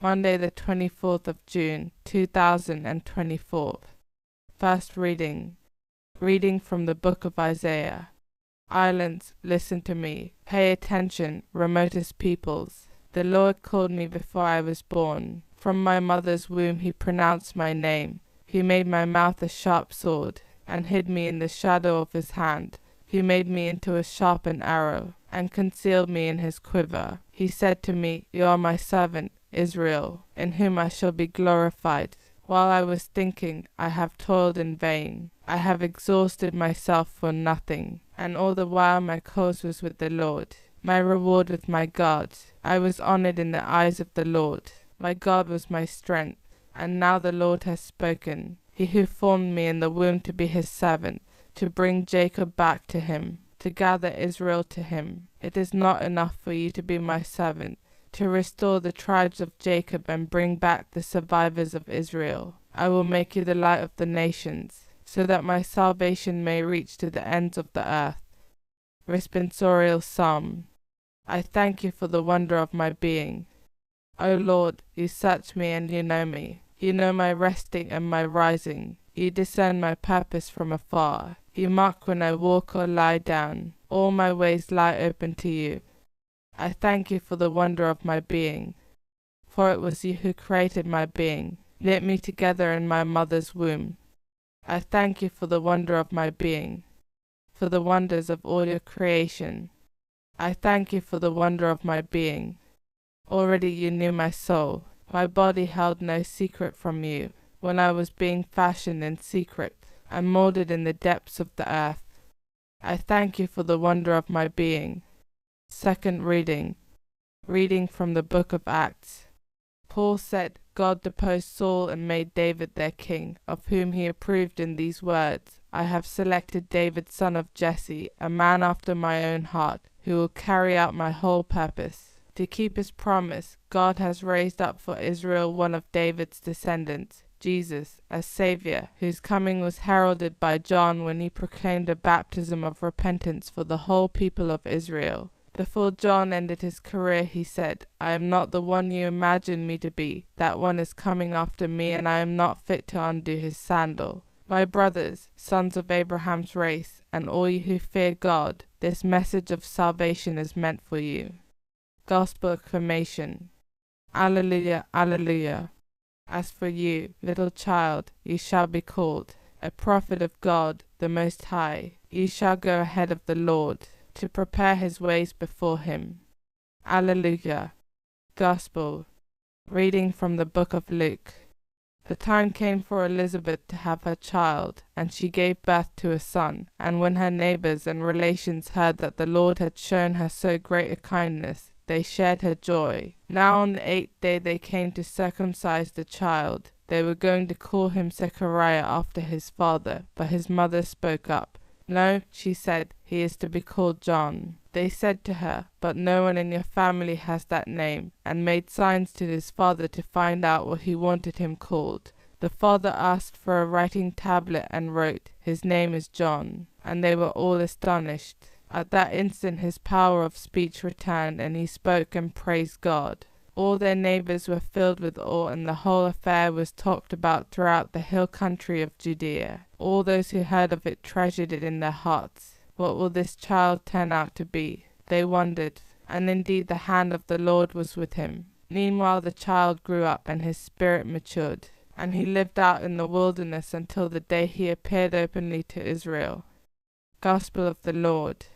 Monday the 24th of June, 2024. First reading. Reading from the book of Isaiah. Islands, listen to me. Pay attention, remotest peoples. The Lord called me before I was born. From my mother's womb he pronounced my name. He made my mouth a sharp sword, and hid me in the shadow of his hand. He made me into a sharpened arrow, and concealed me in his quiver. He said to me, You are my servant, Israel, in whom I shall be glorified. While I was thinking, I have toiled in vain. I have exhausted myself for nothing, and all the while my cause was with the Lord, my reward with my God. I was honored in the eyes of the Lord. My God was my strength, and now the Lord has spoken. He who formed me in the womb to be his servant, to bring Jacob back to him, to gather Israel to him. It is not enough for you to be my servant, to restore the tribes of Jacob and bring back the survivors of Israel. I will make you the light of the nations, so that my salvation may reach to the ends of the earth. Responsorial Psalm. I thank you for the wonder of my being. O Lord, you search me and you know me. You know my resting and my rising. You discern my purpose from afar. You mark when I walk or lie down. All my ways lie open to you. I thank you for the wonder of my being. For it was you who created my being, knit me together in my mother's womb. I thank you for the wonder of my being, for the wonders of all your creation. I thank you for the wonder of my being. Already you knew my soul. My body held no secret from you. When I was being fashioned in secret and molded in the depths of the earth. I thank you for the wonder of my being. Second reading. Reading from the book of Acts. Paul said, God deposed Saul and made David their king, of whom he approved in these words, I have selected David son of Jesse, a man after my own heart, who will carry out my whole purpose. To keep his promise, God has raised up for Israel one of David's descendants, Jesus, a Savior, whose coming was heralded by John when he proclaimed a baptism of repentance for the whole people of Israel. Before John ended his career, he said, I am not the one you imagine me to be. That one is coming after me, and I am not fit to undo his sandal. My brothers, sons of Abraham's race, and all you who fear God, this message of salvation is meant for you. Gospel acclamation. Alleluia, alleluia. As for you, little child, you shall be called a prophet of God, the Most High. You shall go ahead of the Lord, to prepare his ways before him. Alleluia. Gospel. Reading from the book of Luke. The time came for Elizabeth to have her child, and she gave birth to a son. And when her neighbors and relations heard that the Lord had shown her so great a kindness, they shared her joy. Now on the 8th day they came to circumcise the child. They were going to call him Zechariah after his father, but his mother spoke up. No, she said, he is to be called John. They said to her, but no one in your family has that name, and made signs to his father to find out what he wanted him called. The father asked for a writing tablet and wrote, His name is John. And they were all astonished. At that instant his power of speech returned, and he spoke and praised God. All their neighbors were filled with awe, and the whole affair was talked about throughout the hill country of Judea. All those who heard of it treasured it in their hearts. What will this child turn out to be? They wondered, and indeed the hand of the Lord was with him. Meanwhile the child grew up, and his spirit matured, and he lived out in the wilderness until the day he appeared openly to Israel. Gospel of the Lord.